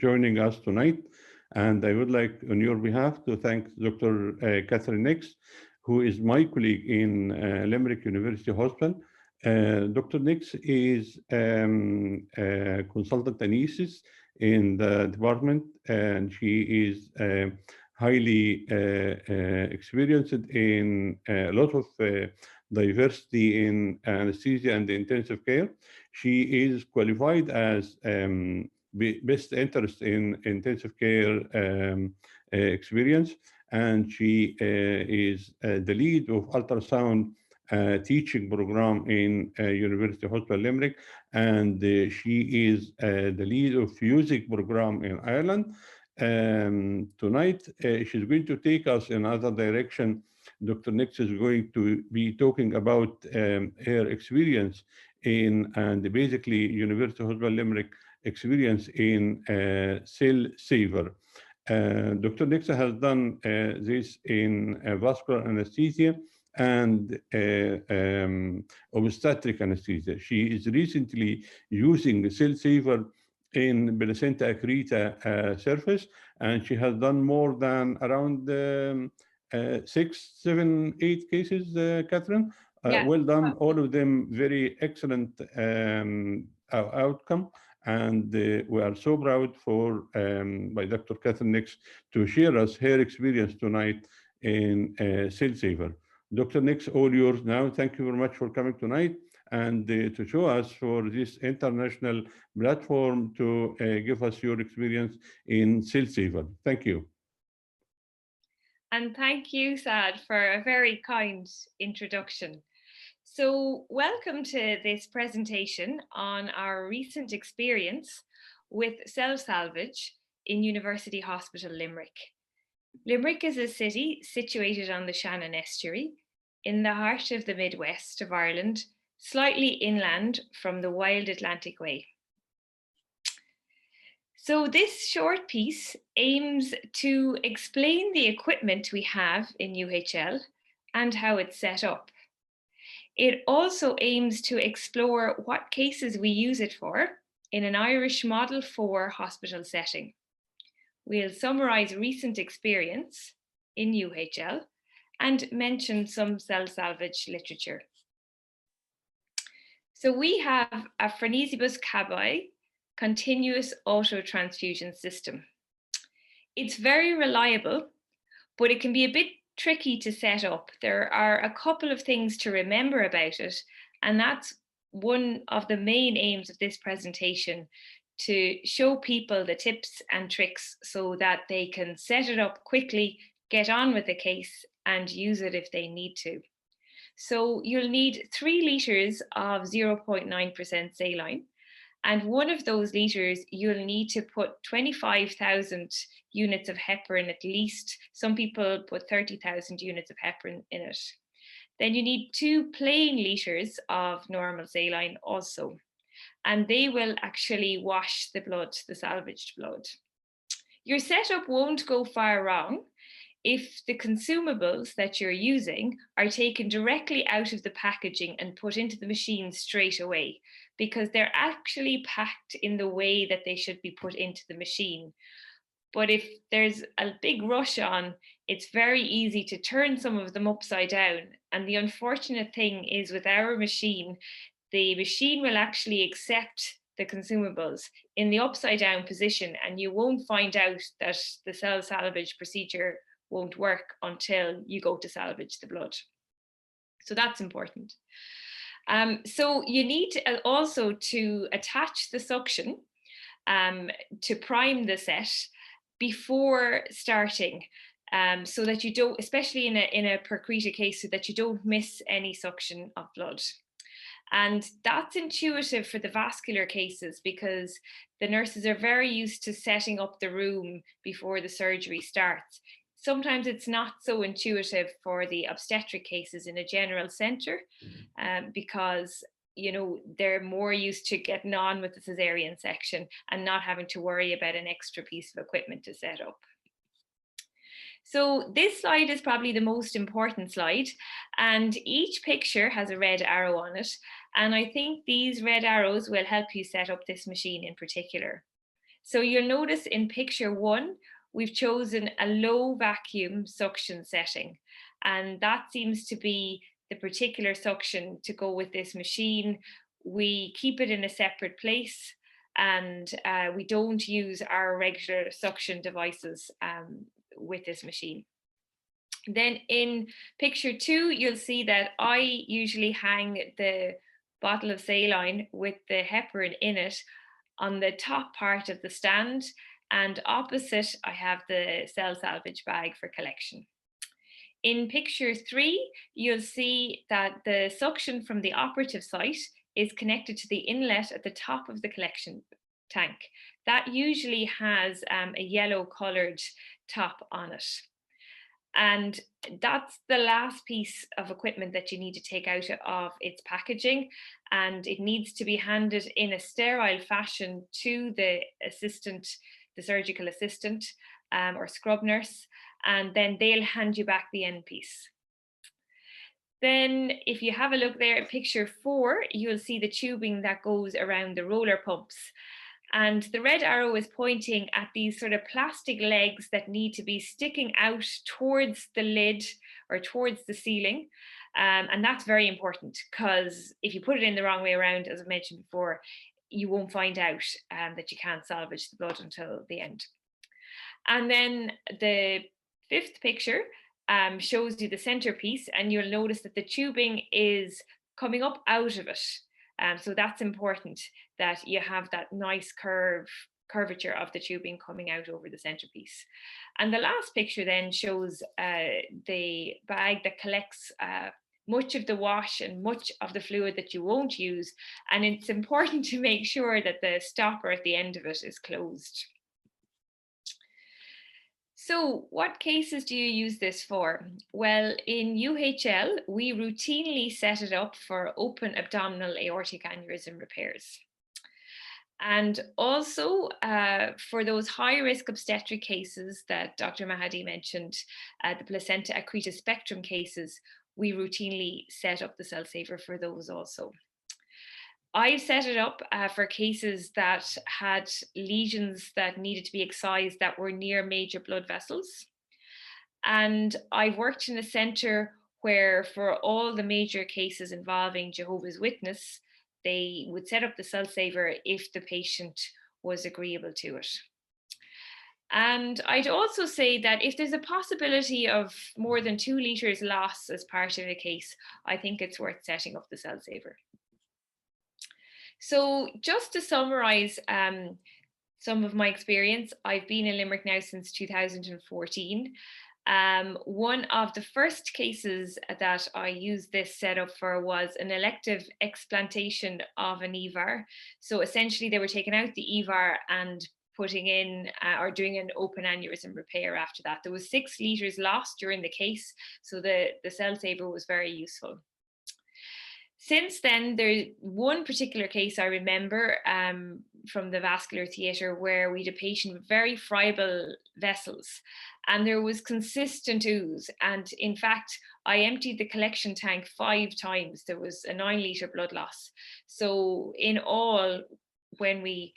joining us tonight. And I would like, on your behalf, to thank Dr. Catherine Nix, who is my colleague in Limerick University Hospital. Dr. Nix is a consultant anesthetist in the department, and she is highly experienced in a lot of diversity in anesthesia and intensive care. She is qualified as best interest in intensive care experience, and she is the lead of ultrasound teaching program in University Hospital Limerick, and she is the lead of music program in Ireland. Tonight, she's going to take us in another direction. Dr. Nix is going to be talking about her experience in, and basically University Hospital Limerick experience in Cell Saver. Dr. Nix has done this in vascular anesthesia and obstetric anesthesia. She is recently using Cell Saver in placenta accreta surface, and she has done more than around 6, 7, 8 cases, Catherine. Well done, all of them very excellent outcome. And we are so proud for by Dr. Catherine Nix to share us her experience tonight in Cell Saver. Dr. Nix, all yours now. Thank you very much for coming tonight and to show us for this international platform to give us your experience in Cell Saver. Thank you. And thank you, Saad, for a very kind introduction. So welcome to this presentation on our recent experience with cell salvage in University Hospital Limerick. Limerick is a city situated on the Shannon Estuary in the heart of the Midwest of Ireland, slightly inland from the wild Atlantic Way. So this short piece aims to explain the equipment we have in UHL and how it's set up. It also aims to explore what cases we use it for in an Irish Model 4 hospital setting. We'll summarise recent experience in UHL and mention some cell salvage literature. So we have a Fresenius Kabi continuous auto transfusion system. It's very reliable, but it can be a bit tricky to set up. There are a couple of things to remember about it, and that's one of the main aims of this presentation, to show people the tips and tricks so that they can set it up quickly, get on with the case and use it if they need to. So you'll need 3 litres of 0.9% saline, and one of those litres you'll need to put 25,000 units of heparin at least. Some people put 30,000 units of heparin in it. Then you need 2 plain litres of normal saline also, and they will actually wash the blood, the salvaged blood. Your setup won't go far wrong if the consumables that you're using are taken directly out of the packaging and put into the machine straight away, because they're actually packed in the way that they should be put into the machine. But if there's a big rush on, it's very easy to turn some of them upside down. And the unfortunate thing is, with our machine, the machine will actually accept the consumables in the upside down position, and you won't find out that the cell salvage procedure won't work until you go to salvage the blood. So that's important. So you need also to attach the suction to prime the set before starting, so that you don't, especially in a accreta case, so that you don't miss any suction of blood. And that's intuitive for the vascular cases, because the nurses are very used to setting up the room before the surgery starts. Sometimes it's not so intuitive for the obstetric cases in a general centre, because they're more used to getting on with the cesarean section and not having to worry about an extra piece of equipment to set up. So this slide is probably the most important slide, and each picture has a red arrow on it. And I think these red arrows will help you set up this machine in particular. So you'll notice in picture 1, we've chosen a low vacuum suction setting, and that seems to be the particular suction to go with this machine. We keep it in a separate place, and we don't use our regular suction devices with this machine. Then in picture 2, you'll see that I usually hang the bottle of saline with the heparin in it on the top part of the stand, and opposite I have the cell salvage bag for collection. In picture 3, you'll see that the suction from the operative site is connected to the inlet at the top of the collection tank. That usually has a yellow coloured top on it. And that's the last piece of equipment that you need to take out of its packaging, and it needs to be handed in a sterile fashion to the assistant, the surgical assistant or scrub nurse, and then they'll hand you back the end piece. Then if you have a look there at picture 4, you'll see the tubing that goes around the roller pumps. And the red arrow is pointing at these sort of plastic legs that need to be sticking out towards the lid or towards the ceiling. And that's very important, because if you put it in the wrong way around, as I mentioned before, you won't find out that you can't salvage the blood until the end. And then the 5th picture shows you the centerpiece, and you'll notice that the tubing is coming up out of it. So that's important, that you have that nice curvature of the tubing coming out over the centerpiece. And the last picture then shows the bag that collects much of the wash and much of the fluid that you won't use. And it's important to make sure that the stopper at the end of it is closed. So what cases do you use this for? Well, in UHL, we routinely set it up for open abdominal aortic aneurysm repairs. And also for those high-risk obstetric cases that Dr. Mahdy mentioned, the placenta accreta spectrum cases, we routinely set up the Cell Saver for those also. I've set it up for cases that had lesions that needed to be excised that were near major blood vessels. And I've worked in a centre where for all the major cases involving Jehovah's Witness, they would set up the Cell Saver if the patient was agreeable to it. And I'd also say that if there's a possibility of more than 2 litres loss as part of a case, I think it's worth setting up the Cell Saver. So just to summarize some of my experience, I've been in Limerick now since 2014. One of the first cases that I used this setup for was an elective explantation of an EVAR. So essentially they were taking out the EVAR and putting in or doing an open aneurysm repair after that. There was 6 litres lost during the case, so the Cell Saver was very useful. Since then, there's one particular case I remember from the vascular theatre where we had a patient with very friable vessels, and there was consistent ooze. And in fact, I emptied the collection tank 5 times. There was a 9-litre blood loss. So in all, when we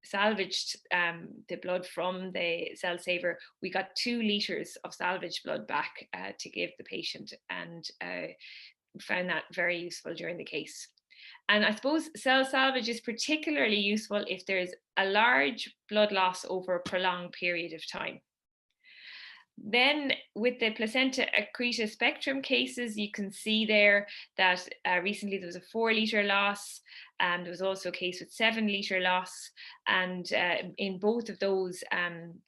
salvaged the blood from the Cell Saver, we got 2 litres of salvaged blood back to give the patient, and found that very useful during the case. And I suppose cell salvage is particularly useful if there's a large blood loss over a prolonged period of time. Then with the placenta accreta spectrum cases, you can see there that recently there was a 4-litre loss. There was also a case with 7-litre loss. And in both of those,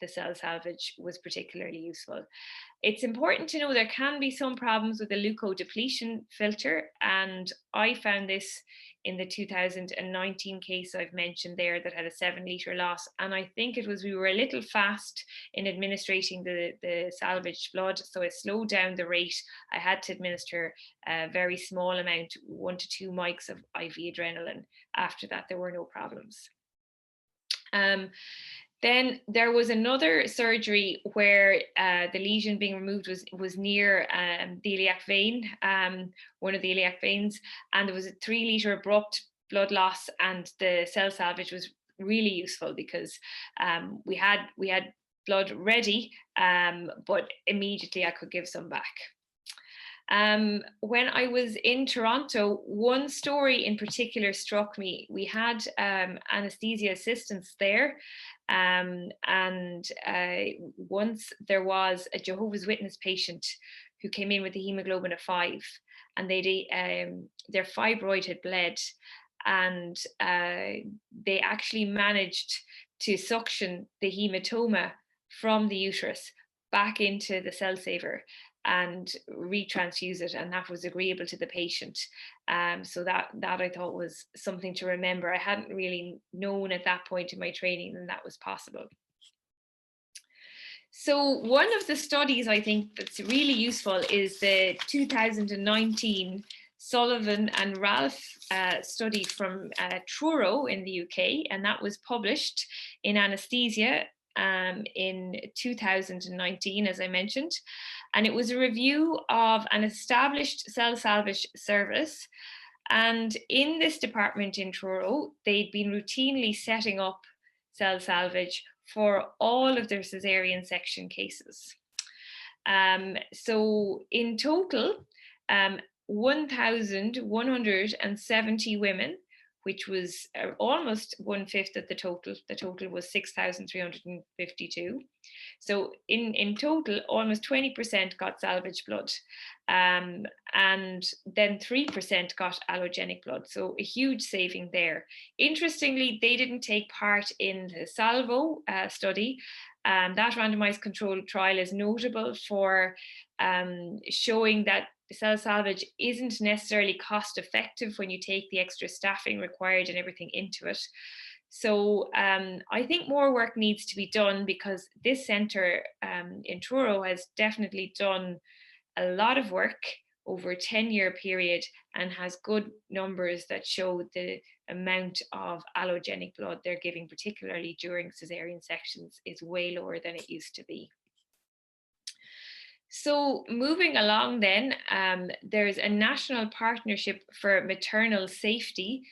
the cell salvage was particularly useful. It's important to know there can be some problems with the leukodepletion filter. And I found this in the 2019 case I've mentioned there that had a 7-litre loss. And I think it was we were a little fast in administrating the salvaged blood, so it slowed down the rate. I had to administer a very small amount, 1 to 2 mics of IV adrenaline. After that, there were no problems. Then there was another surgery where the lesion being removed was near the iliac vein, one of the iliac veins, and there was a 3-litre abrupt blood loss, and the cell salvage was really useful because we had blood ready, but immediately I could give some back. When I was in Toronto, one story in particular struck me. We had anesthesia assistants there, and once there was a Jehovah's Witness patient who came in with a hemoglobin of 5, and their fibroid had bled, and they actually managed to suction the hematoma from the uterus back into the cell saver and retransfuse it, and that was agreeable to the patient. So that I thought was something to remember. I hadn't really known at that point in my training that that was possible. So one of the studies I think that's really useful is the 2019 Sullivan and Ralph study from Truro in the UK, and that was published in Anesthesia in 2019, as I mentioned. And it was a review of an established cell salvage service. And in this department in Truro, they'd been routinely setting up cell salvage for all of their cesarean section cases. So in total, 1,170 women, which was almost 1/5 of the total. The total was 6,352. So in total, almost 20% got salvage blood, and then 3% got allogenic blood. So a huge saving there. Interestingly, they didn't take part in the Salvo study. That randomized controlled trial is notable for showing that cell salvage isn't necessarily cost effective when you take the extra staffing required and everything into it. So I think more work needs to be done, because this centre in Truro has definitely done a lot of work over a 10-year period and has good numbers that show the amount of allogenic blood they're giving, particularly during cesarean sections, is way lower than it used to be. So moving along then, there's a national partnership for maternal safety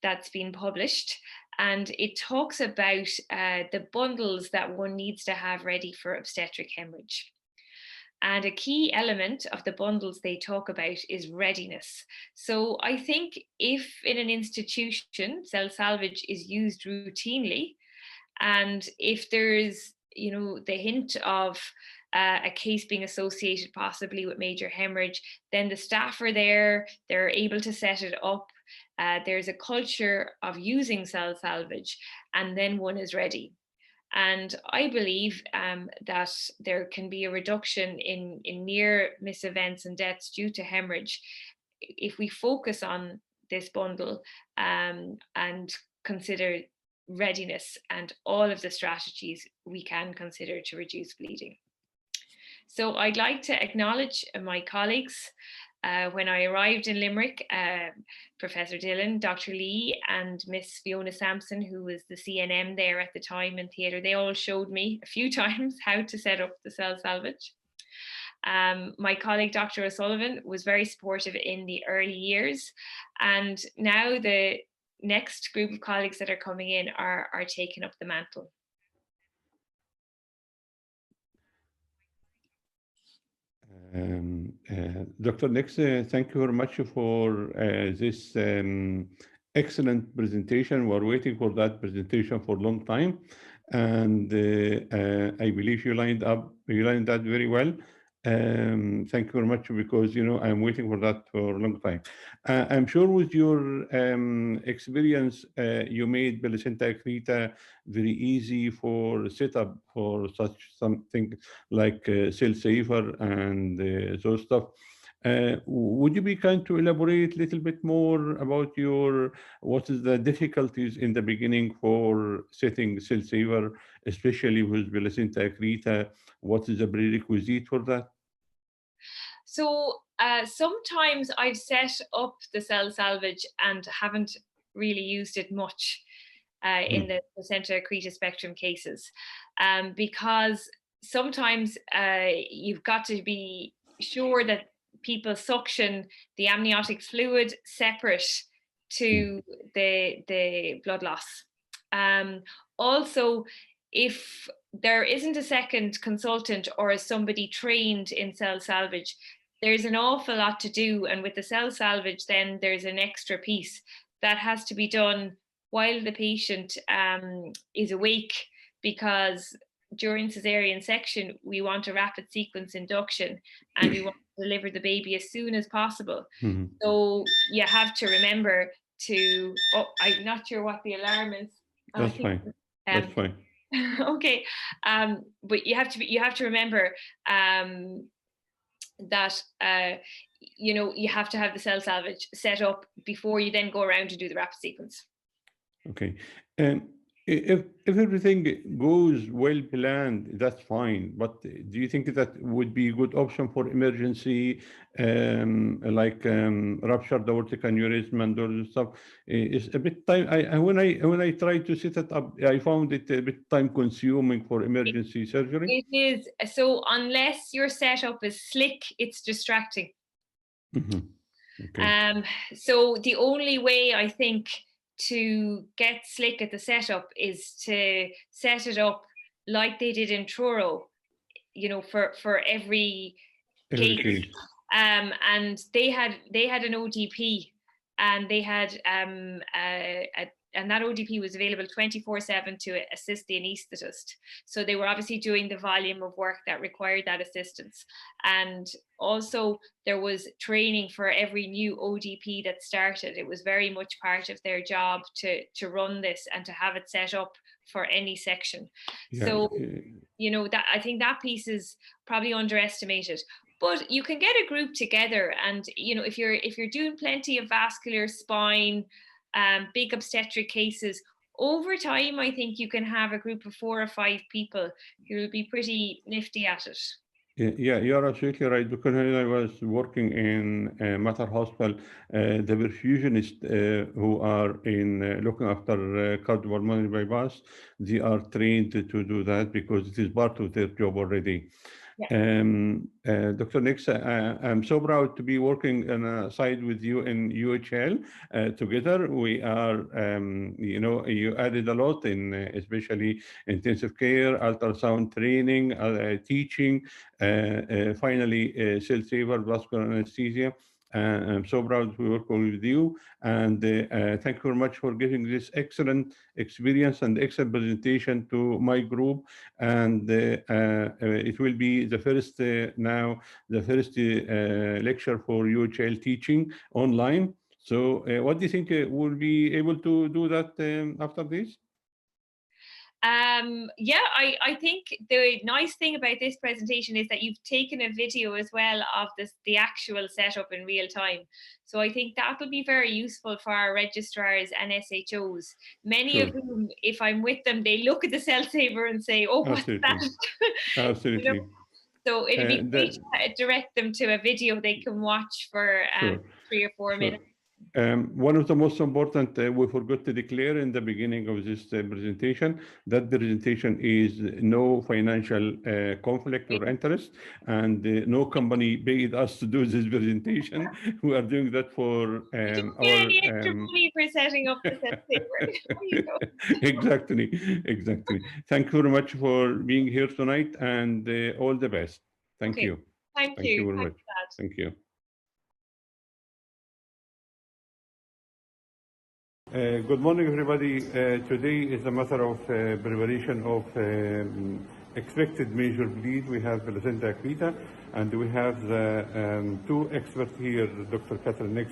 that's been published, and it talks about the bundles that one needs to have ready for obstetric hemorrhage. And a key element of the bundles they talk about is readiness. So I think if in an institution cell salvage is used routinely, and if there's, the hint of a case being associated possibly with major hemorrhage, then the staff are there, they're able to set it up. There's a culture of using cell salvage, and then one is ready. And I believe that there can be a reduction in near miss events and deaths due to hemorrhage if we focus on this bundle and consider readiness and all of the strategies we can consider to reduce bleeding. So I'd like to acknowledge my colleagues. When I arrived in Limerick, Professor Dillon, Dr. Lee, and Miss Fiona Sampson, who was the CNM there at the time in theatre, they all showed me a few times how to set up the cell salvage. My colleague, Dr. O'Sullivan, was very supportive in the early years, and now the next group of colleagues that are coming in are taking up the mantle. Dr. Nix, thank you very much for this excellent presentation. We're waiting for that presentation for a long time, and I believe you lined that very well. Thank you very much, because I'm waiting for that for a long time. I'm sure with your experience, you made placenta accreta very easy for setup for such something like Cell Saver and those stuff. Would you be kind to elaborate a little bit more about what is the difficulties in the beginning for setting Cell Saver, especially with placenta accreta? What is the prerequisite for that? So sometimes I've set up the cell salvage and haven't really used it much in the placenta accreta spectrum cases, because sometimes you've got to be sure that people suction the amniotic fluid separate to the blood loss. Also, if there isn't a second consultant or somebody trained in cell salvage, there's an awful lot to do. And with the cell salvage, then there's an extra piece that has to be done while the patient is awake, because during cesarean section, we want a rapid sequence induction and we want to deliver the baby as soon as possible. Mm-hmm. So you have to remember to, I'm not sure what the alarm is. That's fine. That's fine. Okay. But you have to remember that you have to have the cell salvage set up before you then go around to do the rapid sequence. Okay. If everything goes well planned, that's fine. But do you think that would be a good option for emergency, like ruptured aortic aneurysm and all this stuff? It's a bit time. When I tried to set it up, I found it a bit time consuming for emergency surgery. It is. So unless your setup is slick, it's distracting. Mm-hmm. Okay. So the only way I think to get slick at the setup is to set it up like they did in Truro, for every case. And they had an ODP, and they had and that ODP was available 24/7 to assist the anaesthetist. So they were obviously doing the volume of work that required that assistance. And also there was training for every new ODP that started. It was very much part of their job to run this and to have it set up for any section. Yeah. So, that I think that piece is probably underestimated. But you can get a group together, and if you're doing plenty of vascular, spine, big obstetric cases, over time, I think you can have a group of 4 or 5 people who will be pretty nifty at it. Yeah, you're absolutely right. Because when I was working in Maternal Hospital, the perfusionists who are in looking after cardiopulmonary bypass, they are trained to do that because it is part of their job already. Yeah. Dr. Nix, I'm so proud to be working on a side with you in UHL. Together, we are, you added a lot in especially intensive care, ultrasound training, teaching, finally, cell saver, vascular anesthesia. I'm so proud to work with you, and thank you very much for giving this excellent experience and excellent presentation to my group. And it will be the first lecture for UHL teaching online. So what do you think we'll be able to do that after this? Yeah, I think the nice thing about this presentation is that you've taken a video as well of the actual setup in real time. So I think that will be very useful for our registrars and SHOs. Many of whom, if I'm with them, they look at the Cell Saver and say, "Oh, what's that?" Absolutely. So it'd be great to direct them to a video they can watch for 3 or 4 minutes. One of the most important, we forgot to declare in the beginning of this presentation, that the presentation is no financial conflict or interest, and no company paid us to do this presentation. We are doing that for our extra money for setting up the Cell Saver. Exactly. Thank you very much for being here tonight, and all the best. Thank you. Thank you very much. Thank you. Good morning, everybody. Today is a matter of preparation of expected major bleed. We have placenta accreta, and we have the 2 experts here, Dr. Catherine Nix.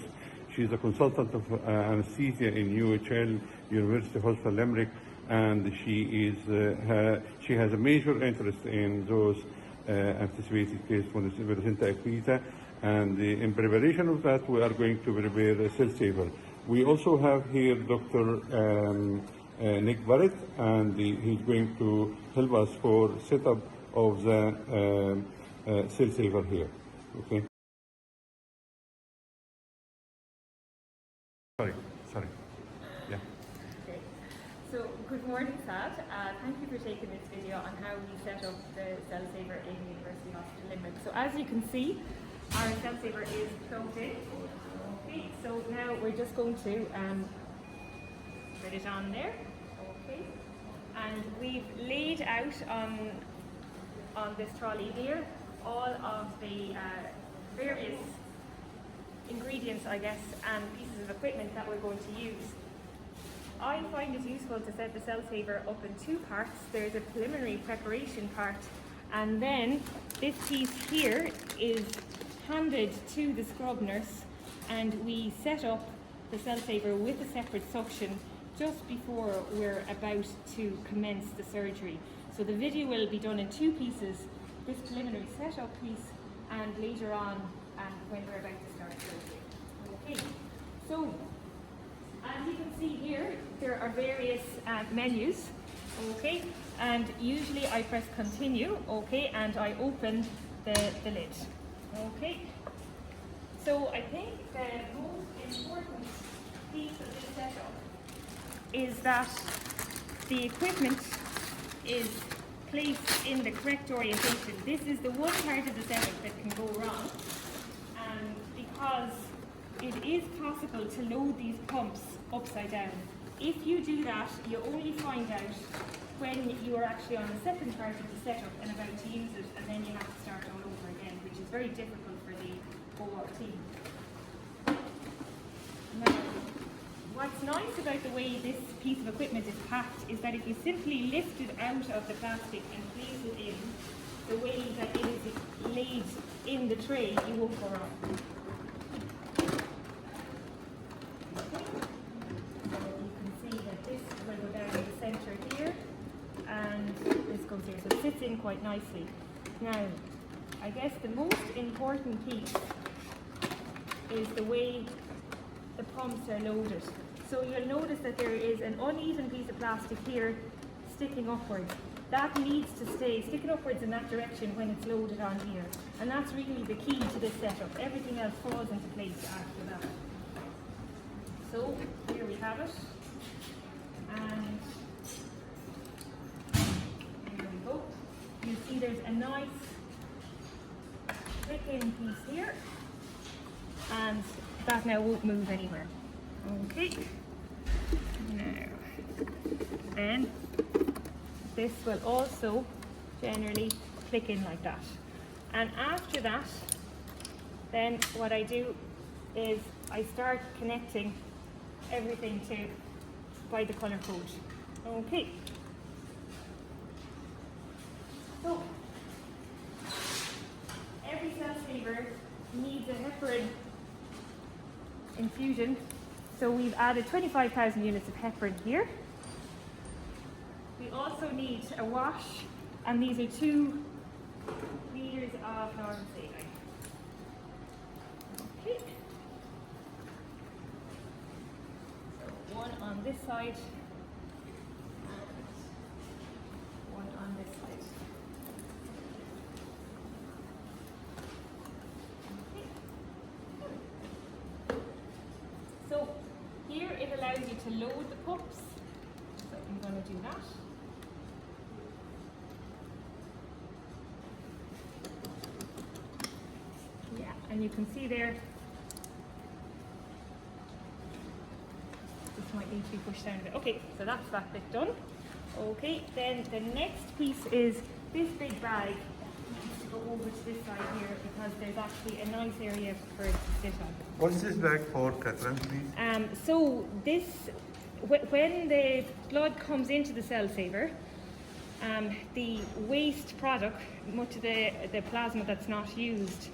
She's a consultant of anesthesia in UHL, University Hospital Limerick, and she has a major interest in those anticipated cases for placenta accreta. And in preparation of that, we are going to prepare a cell saver. We also have here Dr. Nick Barrett, and he's going to help us for setup of the cell saver here. Okay. Sorry. Yeah. Okay. So good morning, Saad. Thank you for taking this video on how we set up the cell saver in University Hospital Limerick. So as you can see, our cell saver is plugged in. Okay, so now we're just going to put it on there. Okay, And we've laid out on this trolley here all of the various ingredients, I guess, and pieces of equipment that we're going to use. I find it useful to set the Cell Saver up in two parts. There's a preliminary preparation part, and then this piece here is handed to the scrub nurse, and we set up the Cell Saver with a separate suction just before we're about to commence the surgery. So the video will be done in two pieces, this preliminary setup piece and later on when we're about to start surgery. Okay, so as you can see here, there are various menus, okay, and usually I press continue, okay, and I open the lid, okay. So I think the most important piece of this setup is that the equipment is placed in the correct orientation. This is the one part of the setup that can go wrong, because it is possible to load these pumps upside down. If you do that, you only find out when you are actually on the second part of the setup and about to use it, and then you have to start all over again, which is very difficult for the OR team. Now, what's nice about the way this piece of equipment is packed is that if you simply lift it out of the plastic and place it in the way that it is laid in the tray, you won't go wrong. Okay. So you can see that this will go down in the centre here, and this goes here, so it sits in quite nicely. Now, I guess the most important piece is the way the pumps are loaded. So you'll notice that there is an uneven piece of plastic here sticking upwards. That needs to stay sticking upwards in that direction when it's loaded on here. And that's really the key to this setup. Everything else falls into place after that. So here we have it. And here we go. You see there's a nice thick-in piece here. And that now won't move anywhere. Okay. Now, then this will also generally click in like that. And after that, then what I do is I start connecting everything by the colour code. Okay. So every Cell Saver needs a heparin infusion. So we've added 25,000 units of heparin here. We also need a wash, and these are 2 litres of normal saline. Okay. So one on this side and one on this side. Okay. So here it allows you to load the pumps. So I'm going to do that. Yeah, and you can see there, this might need to be pushed down a bit. Okay, so that's that bit done. Okay, then the next piece is this big bag needs to go over to this side here because there's actually a nice area for it to sit on. What's this bag for, Catherine, please? So this, when the blood comes into the Cell Saver, the waste product, much of the plasma that's not used,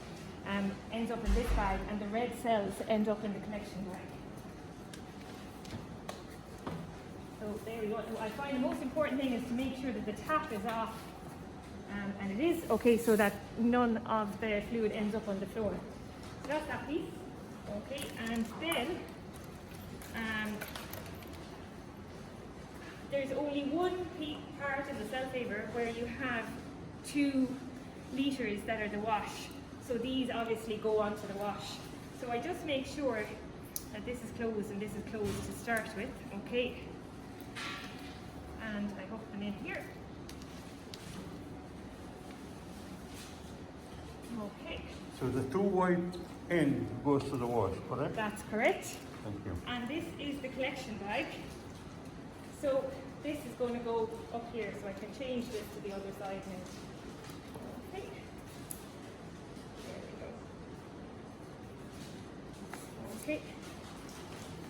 ends up in this bag, and the red cells end up in the collection bag. So there we go. I find the most important thing is to make sure that the tap is off, and it is, okay, so that none of the fluid ends up on the floor. So that's that piece. Okay, and then there's only one part of the Cell Saver where you have 2 litres that are the wash. So these obviously go onto the wash. So I just make sure that this is closed and this is closed to start with, okay? And I hook them in here. Okay. So the 2 white end goes to the wash, correct? That's correct. Thank you. And this is the collection bag. So this is going to go up here, so I can change this to the other side now. Okay. There we go. Okay.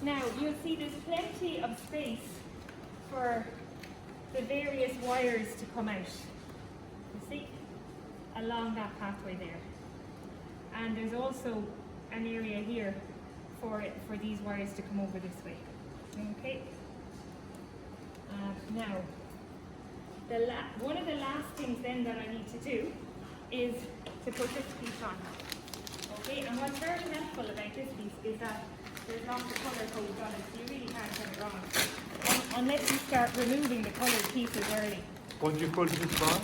Now you'll see there's plenty of space for the various wires to come out. You see? Along that pathway there. And there's also an area here for these wires to come over this way. Okay. Now, one of the last things then that I need to do is to put this piece on. Okay, and what's very helpful about this piece is that there's lots of colour codes on it, so you really can't get it wrong. Unless you start removing the coloured pieces early. What do you call this bar?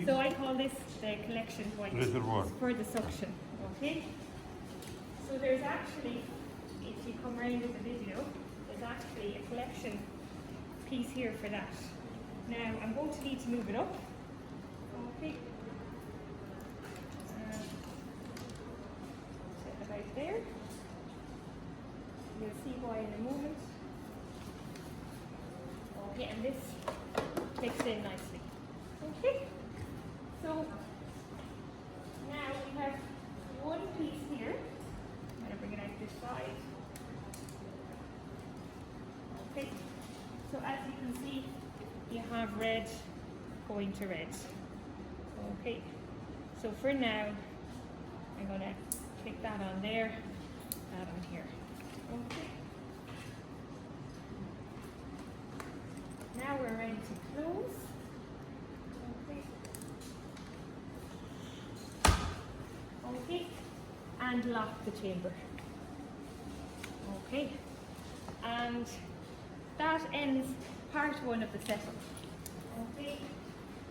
So I call this the collection point. Reservoir. For the suction. Okay? So there's actually, if you come around with the video, there's actually a collection piece here for that. Now I'm going to need to move it up. Okay. Set it about there. You'll see why in a moment. Okay, and this fits in nicely. Okay. So now we have one piece here. I'm going to bring it out this side. Okay. So as you can see, you have red going to red. Okay. So for now, I'm going to click that on there, that on here. Okay. Now we're ready to close. Okay. Okay. And lock the chamber. Okay. And that ends part one of the setup. Okay.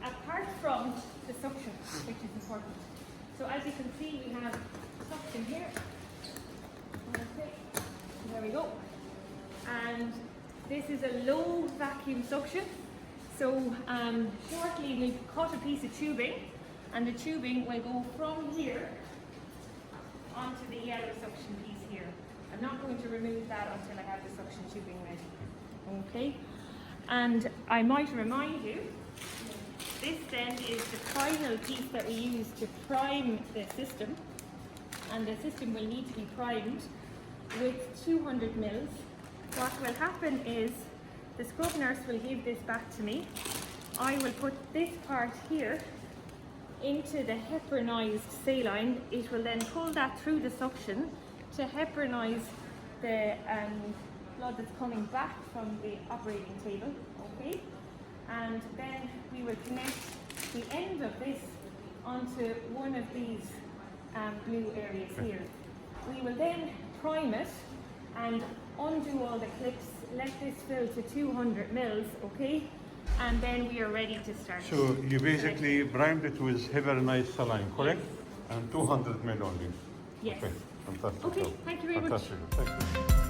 Apart from the suction, which is important. So as you can see, we have suction here. Okay. There we go. And this is a low vacuum suction. So shortly we'll cut a piece of tubing, and the tubing will go from here onto the yellow suction piece here. I'm not going to remove that until I have the suction tubing ready. Okay? And I might remind you, this then is the final piece that we use to prime the system. And the system will need to be primed with 200 mils. What will happen is the scrub nurse will give this back to me. I will put this part here into the heparinized saline. It will then pull that through the suction to heparinize the blood that's coming back from the operating table. Okay? And then we will connect the end of this onto one of these blue areas here. We will then prime it and undo all the clips, let this fill to 200 mils, okay? And then we are ready to start. So you basically primed it with heparinized saline, correct? Yes. And 200 ml only. Yes. Okay, fantastic. Okay, thank you very much. Fantastic. Thank you.